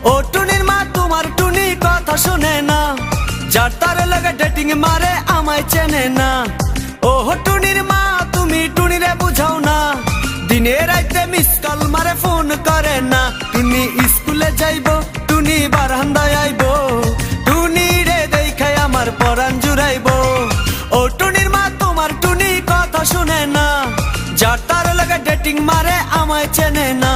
ও টুনির মা তোমার টুনি কথা শুনে না, যার তার লাগে ডেটিং মারে আমায় চেনে না। ও টুনির মা তুমি টুনিরে বুঝাও না, দিনে রাইতে মিস কল মারে ফোন করে না। টুনি স্কুলে যাইবো, টুনি বারান্দায় আইবো, টুনি রে দেখাই আমার পরাণ জুড়াইবো। ও টুনির মা তোমার টুনি কথা শুনে না, যার তার লাগে ডেটিং মারে আমায় চেনে না।